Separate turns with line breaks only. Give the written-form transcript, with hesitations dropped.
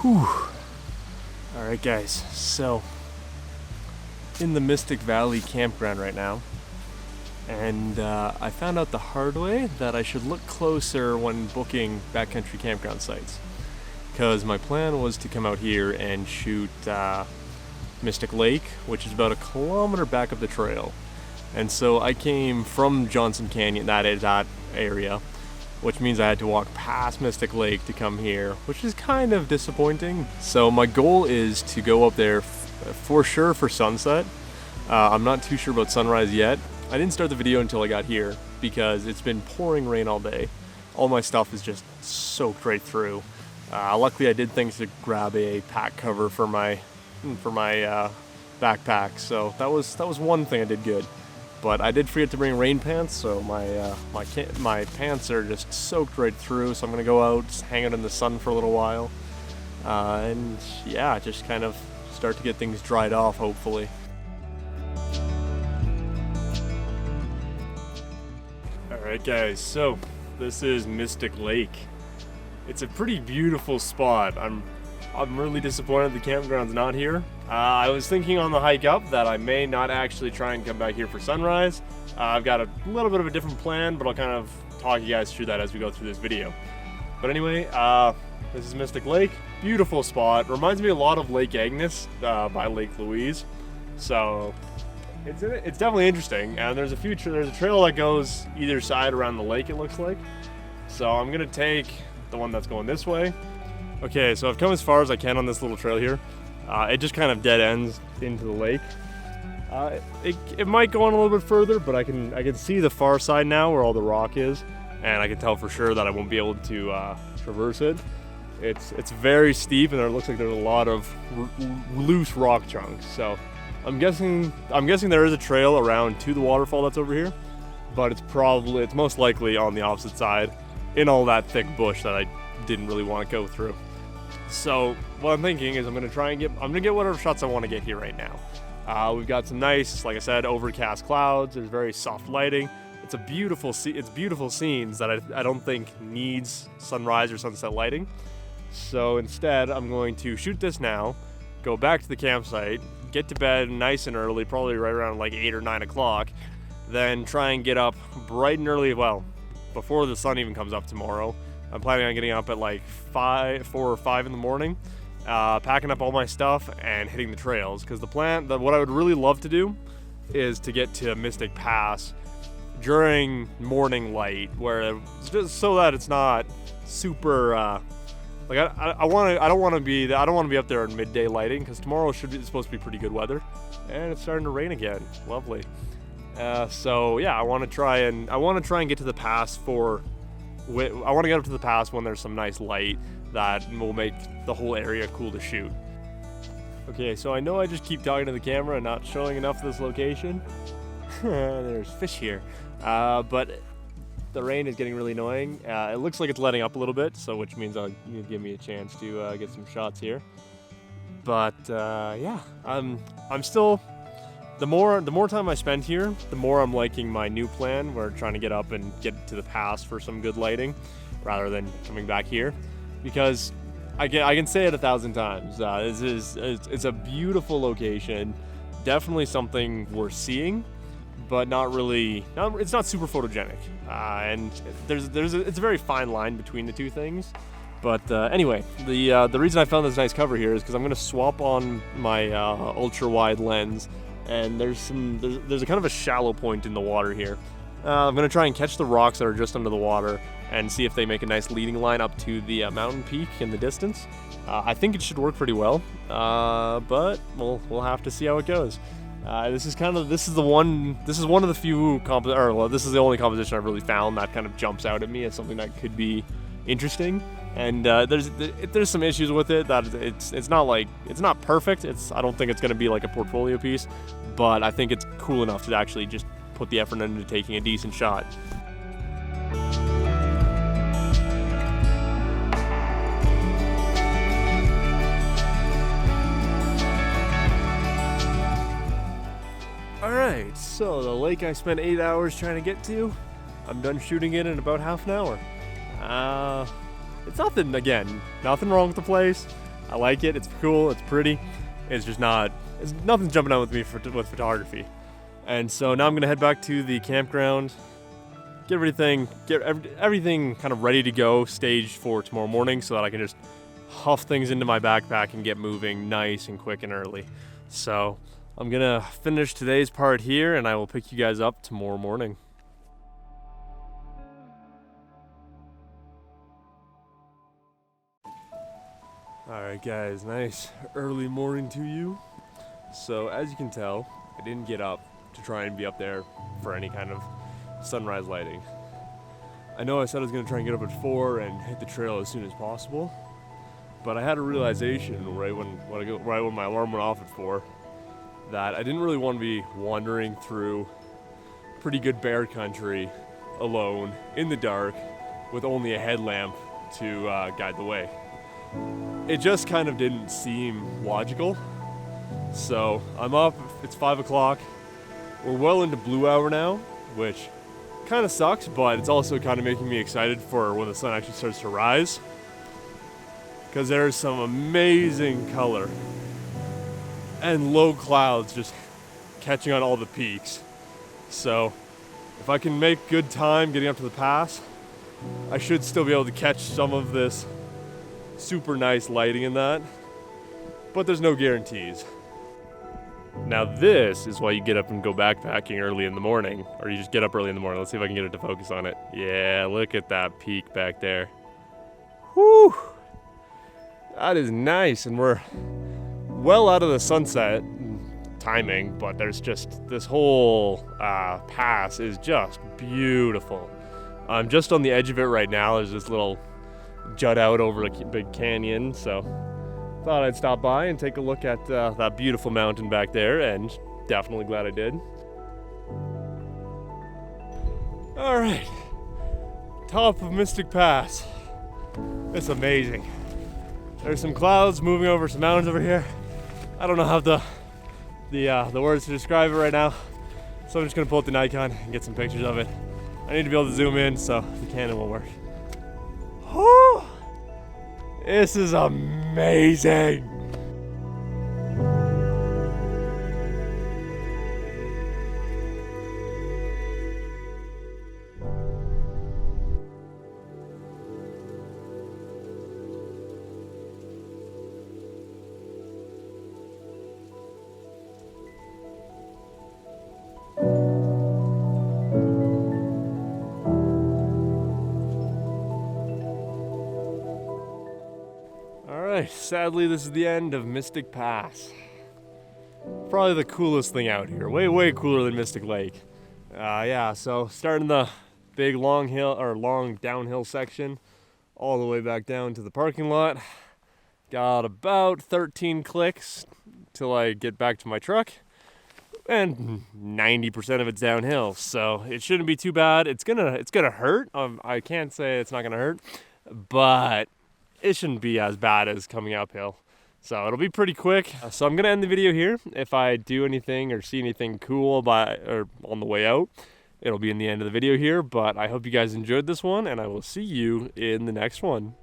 Whew. Alright guys, so in the Mystic Valley campground right now, and I found out the hard way that I should look closer when booking backcountry campground sites, because my plan was to come out here and shoot Mystic Lake, which is about a kilometer back up the trail. And so I came from Johnson Canyon, that area, which means I had to walk past Mystic Lake to come here, which is kind of disappointing. So my goal is to go up there for sure for sunset. I'm not too sure about sunrise yet. I didn't start the video until I got here because it's been pouring rain all day. All my stuff is just soaked right through. Luckily I did things to grab a pack cover for my backpack, so that was one thing I did good. But I did forget to bring rain pants, so my pants are just soaked right through. So I'm gonna go out, just hang out in the sun for a little while, and yeah, just kind of start to get things dried off, hopefully. All right, guys. So this is Mystic Lake. It's a pretty beautiful spot. I'm really disappointed the campground's not here. I was thinking on the hike up that I may not actually try and come back here for sunrise. I've got a little bit of a different plan, but I'll kind of talk you guys through that as we go through this video. But anyway, this is Mystic Lake. Beautiful spot. Reminds me a lot of Lake Agnes by Lake Louise. So it's definitely interesting. And there's a trail that goes either side around the lake, it looks like. So I'm gonna take the one that's going this way. Okay, so I've come as far as I can on this little trail here. It just kind of dead ends into the lake. It might go on a little bit further, but I can see the far side now where all the rock is, and I can tell for sure that I won't be able to traverse it. It's very steep, and it looks like there's a lot of loose rock chunks. So I'm guessing there is a trail around to the waterfall that's over here, but it's most likely on the opposite side in all that thick bush that I didn't really want to go through. So what I'm thinking is I'm gonna get whatever shots I want to get here right now. We've got some nice, like I said, overcast clouds. There's very soft lighting. It's beautiful scenes that I don't think needs sunrise or sunset lighting. So instead, I'm going to shoot this now, go back to the campsite, get to bed nice and early, probably right around like 8 or 9 o'clock, then try and get up bright and early, well, before the sun even comes up tomorrow. I'm planning on getting up at like 4 or 5 in the morning, packing up all my stuff and hitting the trails. Because what I would really love to do is to get to Mystic Pass during morning light, just so that it's not super. Like I don't want to be up there in midday lighting, because tomorrow it's supposed to be pretty good weather, and it's starting to rain again. Lovely. So yeah, I want to try and get to the pass I want to get up to the pass when there's some nice light that will make the whole area cool to shoot. Okay, so I know I just keep talking to the camera and not showing enough of this location. There's fish here. But the rain is getting really annoying. It looks like it's letting up a little bit, which means it'll give me a chance to get some shots here. But yeah, I'm still... The more time I spend here, the more I'm liking my new plan. We're trying to get up and get to the pass for some good lighting, rather than coming back here, because I can say it 1,000 times. It's a beautiful location, definitely something worth seeing, but it's not super photogenic, and it's a very fine line between the two things. But anyway, the reason I found this nice cover here is because I'm going to swap on my ultra wide lens. And there's a kind of a shallow point in the water here. I'm going to try and catch the rocks that are just under the water and see if they make a nice leading line up to the mountain peak in the distance. I think it should work pretty well, but we'll have to see how it goes. This is one of the few this is the only composition I've really found that kind of jumps out at me as something that could be interesting. And there's some issues with it, that it's not perfect. I don't think it's going to be like a portfolio piece, but I think it's cool enough to actually just put the effort into taking a decent shot. Alright, so the lake I spent 8 hours trying to get to, I'm done shooting it in about half an hour. It's nothing wrong with the place. I like it. It's cool. It's pretty. It's just not. Nothing's jumping out with me with photography. And so now I'm gonna head back to the campground, get everything kind of ready to go, staged for tomorrow morning, so that I can just huff things into my backpack and get moving nice and quick and early. So I'm gonna finish today's part here, and I will pick you guys up tomorrow morning. Alright guys, nice early morning to you. So as you can tell, I didn't get up to try and be up there for any kind of sunrise lighting. I know I said I was going to try and get up at 4 and hit the trail as soon as possible, but I had a realization right when my alarm went off at 4 that I didn't really want to be wandering through pretty good bear country alone in the dark with only a headlamp to guide the way. It just kind of didn't seem logical. So I'm up, it's 5 o'clock. We're well into blue hour now, which kind of sucks, but it's also kind of making me excited for when the sun actually starts to rise, because there's some amazing color and low clouds just catching on all the peaks. So if I can make good time getting up to the pass, I should still be able to catch some of this super nice lighting in that, but there's no guarantees. Now this is why you get up and go backpacking early in the morning, or you just get up early in the morning. Let's see if I can get it to focus on it. Yeah, look at that peak back there. Whew! That is nice, and we're well out of the sunset timing, but there's just, this whole pass is just beautiful. I'm just on the edge of it right now. There's this little jut out over a big canyon, so thought I'd stop by and take a look at that beautiful mountain back there, and definitely glad I did. All right, top of Mystic Pass. It's amazing. There's some clouds moving over some mountains over here. I don't know how the words to describe it right now, so I'm just gonna pull up the Nikon and get some pictures of it. I need to be able to zoom in, so the Canon won't work. Whew! This is amazing. Sadly, this is the end of Mystic Pass. Probably the coolest thing out here. Way cooler than Mystic Lake. Yeah, so starting the big long downhill section all the way back down to the parking lot. Got about 13 clicks till I get back to my truck, and 90% of it's downhill, so it shouldn't be too bad. It's gonna hurt. I can't say it's not gonna hurt, but it shouldn't be as bad as coming uphill. So it'll be pretty quick. So I'm gonna end the video here. If I do anything or see anything cool on the way out, it'll be in the end of the video here. But I hope you guys enjoyed this one, and I will see you in the next one.